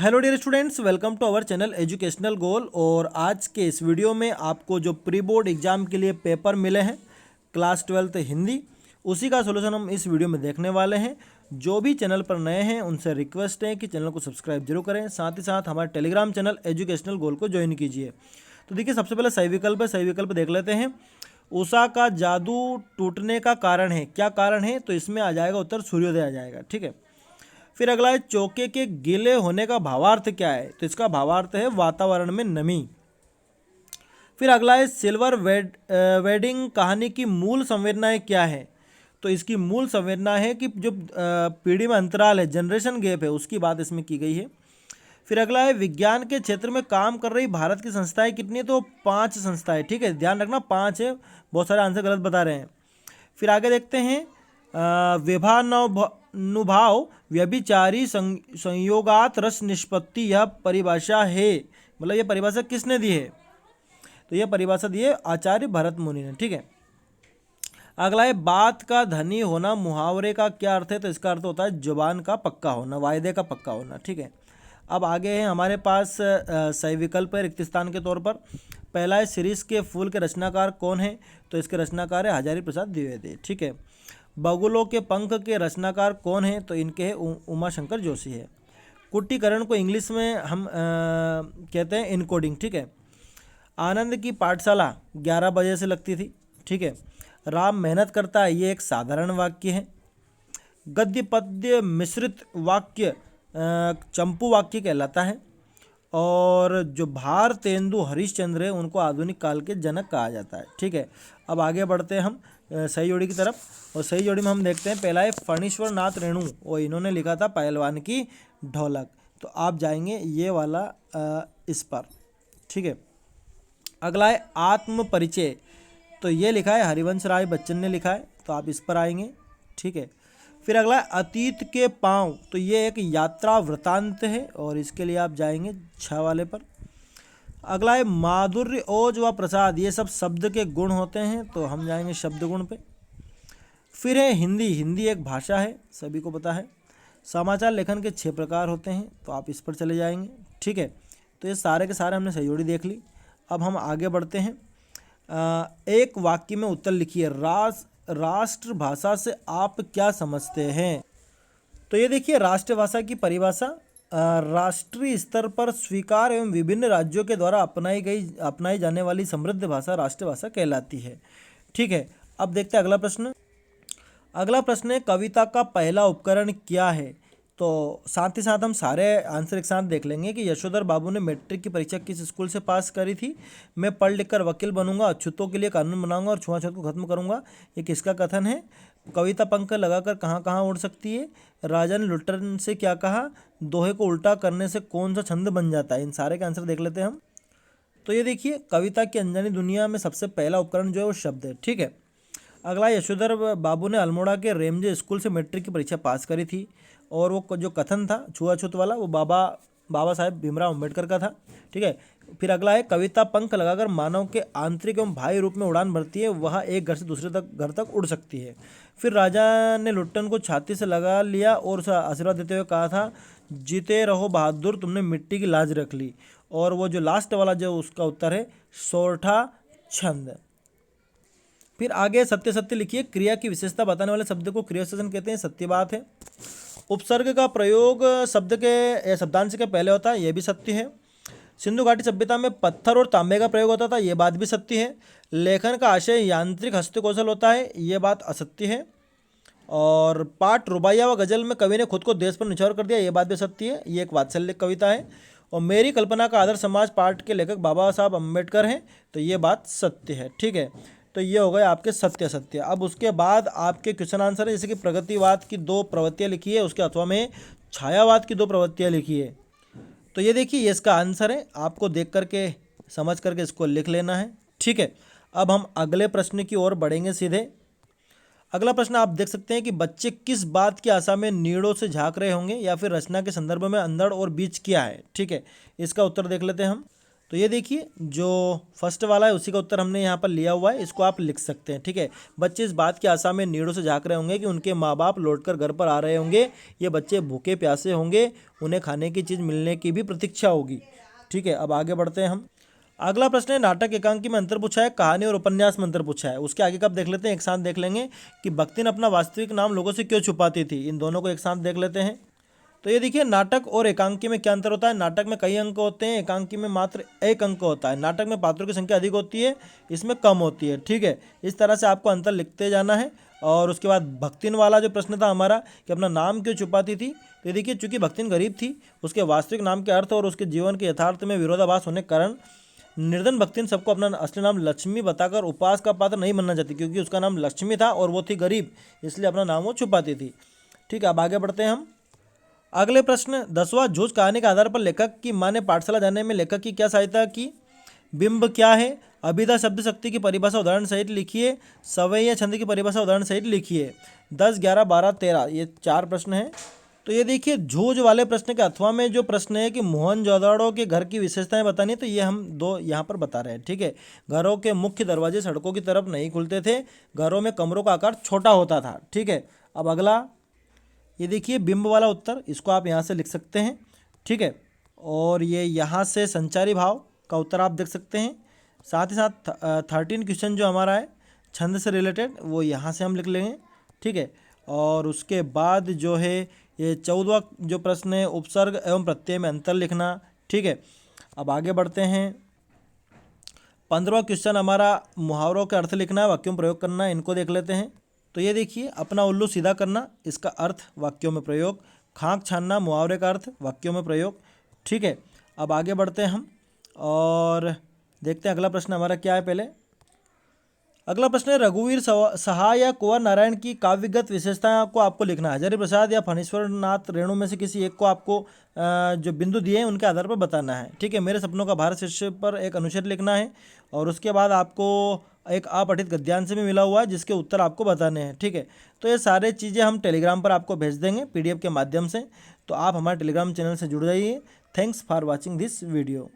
Hello dear students, welcome to our channel educational goal. और आज के इस वीडियो में आपको जो प्री बोर्ड एग्जाम के लिए पेपर मिले हैं क्लास 12th हिंदी, उसी का सोल्यूशन हम इस वीडियो में देखने वाले हैं। जो भी चैनल पर नए हैं उनसे रिक्वेस्ट है कि चैनल को सब्सक्राइब जरूर करें, साथ ही साथ हमारे टेलीग्राम चैनल एजुकेशनल गोल को ज्वाइन कीजिए। तो देखिए, सबसे पहले सही विकल्प है, सही विकल्प देख लेते हैं। उषा का जादू टूटने का कारण है, क्या कारण है? तो इसमें आ जाएगा उत्तर सूर्योदय आ जाएगा। ठीक है, फिर अगला है चौके के गीले होने का भावार्थ क्या है? तो इसका भावार्थ है वातावरण में नमी। फिर अगला है सिल्वर वेडिंग कहानी की मूल संवेदनाएं क्या है? तो इसकी मूल संवेदना है कि जो पीढ़ी में अंतराल है, जनरेशन गैप है, उसकी बात इसमें की गई है। फिर अगला है विज्ञान के क्षेत्र में काम कर रही भारत की संस्थाएं कितनी है? तो 5 संस्थाएं। ठीक है, ध्यान रखना 5 है, बहुत सारे आंसर गलत बता रहे हैं। फिर आगे देखते हैं विभानुभाव व्यभिचारी संयोगात रस निष्पत्ति, यह परिभाषा है, मतलब यह परिभाषा किसने दी है? तो यह परिभाषा दी है आचार्य भरत मुनि ने। ठीक है, अगला है बात का धनी होना मुहावरे का क्या अर्थ है? तो इसका अर्थ होता है जुबान का पक्का होना, वायदे का पक्का होना। ठीक है, अब आगे है हमारे पास सही विकल्प है रिक्त स्थान के तौर पर। पहला है शिरीष के फूल के रचनाकार कौन है? तो इसके रचनाकार है हजारी प्रसाद द्विवेदी। ठीक है, बगुलों के पंख के रचनाकार कौन है? तो इनके हैं उमा शंकर जोशी है। कुट्टीकरण को इंग्लिश में हम कहते हैं इनकोडिंग। ठीक है, आनंद की पाठशाला 11 बजे से लगती थी। ठीक है, राम मेहनत करता है, ये एक साधारण वाक्य है। गद्य पद्य मिश्रित वाक्य चंपू वाक्य कहलाता है। और जो भारतेंदु हरिश्चंद्र है उनको आधुनिक काल के जनक कहा जाता है। ठीक है, अब आगे बढ़ते हैं हम सही जोड़ी की तरफ। और सही जोड़ी में हम देखते हैं, पहला है फणीश्वर नाथ रेणु, और इन्होंने लिखा था पहलवान की ढोलक। तो आप जाएंगे ये वाला इस पर। ठीक है, अगला है आत्म परिचय, तो ये लिखा है हरिवंश राय बच्चन ने लिखा है, तो आप इस पर आएंगे। ठीक है, फिर अगला है अतीत के पांव, तो ये एक यात्रा वृतांत है, और इसके लिए आप जाएंगे 6 वाले पर। अगला है माधुर्य ओज व प्रसाद, ये सब शब्द के गुण होते हैं, तो हम जाएंगे शब्द गुण पे। फिर है हिंदी, हिंदी एक भाषा है, सभी को पता है। समाचार लेखन के 6 प्रकार होते हैं, तो आप इस पर चले जाएंगे। ठीक है, तो ये सारे के सारे हमने सही जोड़ी देख ली। अब हम आगे बढ़ते हैं। एक वाक्य में उत्तर लिखिए, राष्ट्रभाषा से आप क्या समझते हैं? तो ये देखिए, राष्ट्रभाषा की परिभाषा राष्ट्रीय स्तर पर स्वीकार एवं विभिन्न राज्यों के द्वारा अपनाई जाने वाली समृद्ध भाषा राष्ट्रभाषा कहलाती है। ठीक है, अब देखते हैं अगला प्रश्न। अगला प्रश्न है कविता का पहला उपकरण क्या है? तो साथ ही साथ हम सारे आंसर एक साथ देख लेंगे कि यशोधर बाबू ने मैट्रिक की परीक्षा किस स्कूल से पास करी थी? मैं पढ़ लिख कर वकील बनूंगा, अछूतों के लिए कानून बनाऊंगा और छुआछूत को खत्म करूंगा, ये किसका कथन है? कविता पंख लगाकर कहाँ कहाँ उड़ सकती है? राजा ने लुट्टन से क्या कहा? दोहे को उल्टा करने से कौन सा छंद बन जाता है? इन सारे के आंसर देख लेते हैं हम। तो ये देखिए, कविता की अनजानी दुनिया में सबसे पहला उपकरण जो है वो शब्द है। ठीक है, अगला यशोधर बाबू ने अल्मोड़ा के रेमजे स्कूल से मैट्रिक की परीक्षा पास करी थी, और वो जो कथन था छुआछूत वाला, वो बाबा साहेब भीमराव अम्बेडकर का था। ठीक है, फिर अगला है कविता पंख लगाकर मानव के आंतरिक एवं बाह्य रूप में उड़ान भरती है, वह एक घर से दूसरे घर तक उड़ सकती है। फिर राजा ने लुट्टन को छाती से लगा लिया और उसे आशीर्वाद देते हुए कहा था, जीते रहो बहादुर, तुमने मिट्टी की लाज रख ली। और वो जो लास्ट वाला जो उसका उत्तर है सोरठा छंद। फिर आगे सत्य सत्य लिखिए, क्रिया की विशेषता बताने वाले शब्द को क्रियाविशेषण कहते हैं, सत्य बात है। उपसर्ग का प्रयोग शब्द के शब्दांश के पहले होता है, यह भी सत्य है। सिंधु घाटी सभ्यता में पत्थर और तांबे का प्रयोग होता था, यह बात भी सत्य है। लेखन का आशय यांत्रिक हस्तकौशल होता है, यह बात असत्य है। और पाठ रुबाइया व गजल में कवि ने खुद को देश पर निछावर कर दिया, यह बात भी सत्य है, ये एक वात्सल्य कविता है। और मेरी कल्पना का आदर्श समाज पाठ के लेखक बाबा साहब अम्बेडकर हैं, तो ये बात सत्य है। ठीक है, तो ये हो गए आपके सत्य सत्य। अब उसके बाद आपके क्वेश्चन आंसर है, जैसे कि प्रगतिवाद की 2 प्रवृत्तियाँ लिखी है, उसके अथवा में छायावाद की 2 प्रवृत्तियाँ लिखी है। तो ये देखिए, ये इसका आंसर है, आपको देख करके समझ करके इसको लिख लेना है। ठीक है, अब हम अगले प्रश्न की ओर बढ़ेंगे सीधे। अगला प्रश्न आप देख सकते हैं कि बच्चे किस बात की आशा में नीड़ों से झांक रहे होंगे, या फिर रचना के संदर्भ में अंधड़ और बीज क्या है? ठीक है, इसका उत्तर देख लेते हैं हम। तो ये देखिए जो फर्स्ट वाला है उसी का उत्तर हमने यहाँ पर लिया हुआ है, इसको आप लिख सकते हैं। ठीक है, बच्चे इस बात की आशा में नीड़ों से झांक रहे होंगे कि उनके माँ बाप लौटकर घर पर आ रहे होंगे। ये बच्चे भूखे प्यासे होंगे, उन्हें खाने की चीज़ मिलने की भी प्रतीक्षा होगी। ठीक है, अब आगे बढ़ते हैं हम। अगला प्रश्न है नाटक एकांकी में अंतर पूछा है, कहानी और उपन्यास में अंतर पूछा है। उसके आगे का आप देख लेते हैं, एक साथ देख लेंगे कि भक्तिन अपना वास्तविक नाम लोगों से क्यों छुपाती थी। इन दोनों को एक साथ देख लेते हैं। तो ये देखिए नाटक और एकांकी में क्या अंतर होता है। नाटक में कई अंक होते हैं, एकांकी में मात्र एक अंक होता है। नाटक में पात्रों की संख्या अधिक होती है, इसमें कम होती है। ठीक है, इस तरह से आपको अंतर लिखते जाना है। और उसके बाद भक्तिन वाला जो प्रश्न था हमारा कि अपना नाम क्यों छुपाती थी, तो ये देखिए चूंकि भक्तिन गरीब थी, उसके वास्तविक नाम के अर्थ और उसके जीवन के यथार्थ में विरोधाभास होने के कारण निर्धन भक्तिन सबको अपना असली नाम लक्ष्मी बताकर उपवास का पात्र नहीं बनना चाहती, क्योंकि उसका नाम लक्ष्मी था और वो थी गरीब, इसलिए अपना नाम वो छुपाती थी। ठीक है, अब आगे बढ़ते हैं हम। अगले प्रश्न 10वां, झूठ कहानी के आधार पर लेखक की मां ने पाठशाला जाने में लेखक की क्या सहायता की। बिंब क्या है, अभिधा शब्द शक्ति की परिभाषा उदाहरण सहित लिखिए, सवय या छंद की परिभाषा उदाहरण सहित लिखिए। 10, 11, 12, 13 ये 4 प्रश्न हैं। तो ये देखिए झूठ वाले प्रश्न के अथवा में जो प्रश्न है कि मोहनजोदड़ो के घर की विशेषताएं बतानी, तो ये हम दो यहाँ पर बता रहे हैं। ठीक है, घरों के मुख्य दरवाजे सड़कों की तरफ नहीं खुलते थे, घरों में कमरों का आकार छोटा होता था। ठीक है, अब अगला ये देखिए बिंब वाला उत्तर, इसको आप यहाँ से लिख सकते हैं। ठीक है, और ये यहाँ से संचारी भाव का उत्तर आप देख सकते हैं। साथ ही साथ 13 क्वेश्चन जो हमारा है छंद से रिलेटेड वो यहाँ से हम लिख लेंगे। ठीक है, और उसके बाद जो है ये 14वां जो प्रश्न है उपसर्ग एवं प्रत्यय में अंतर लिखना। ठीक है, अब आगे बढ़ते हैं। 15वां क्वेश्चन हमारा मुहावरों के अर्थ लिखना है, वाक्यों में प्रयोग करना है, इनको देख लेते हैं। तो ये देखिए अपना उल्लू सीधा करना, इसका अर्थ वाक्यों में प्रयोग। खांक छानना मुहावरे का अर्थ वाक्यों में प्रयोग। ठीक है, अब आगे बढ़ते हैं हम और देखते हैं अगला प्रश्न हमारा क्या है। पहले अगला प्रश्न है रघुवीर सहा या कुंवर नारायण की काव्यगत विशेषताओं को आपको लिखना है। हजारी प्रसाद या फणीश्वर नाथ रेणु में से किसी एक को आपको जो बिंदु दिए हैं उनके आधार पर बताना है। ठीक है, मेरे सपनों का भारत शीर्षक पर एक अनुच्छेद लिखना है और उसके बाद आपको एक अपठित गद्यांश में मिला हुआ है जिसके उत्तर आपको बताने हैं। ठीक है, तो ये सारे चीज़ें हम टेलीग्राम पर आपको भेज देंगे PDF के माध्यम से, तो आप हमारे टेलीग्राम चैनल से जुड़ जाइए। Thanks for watching this video.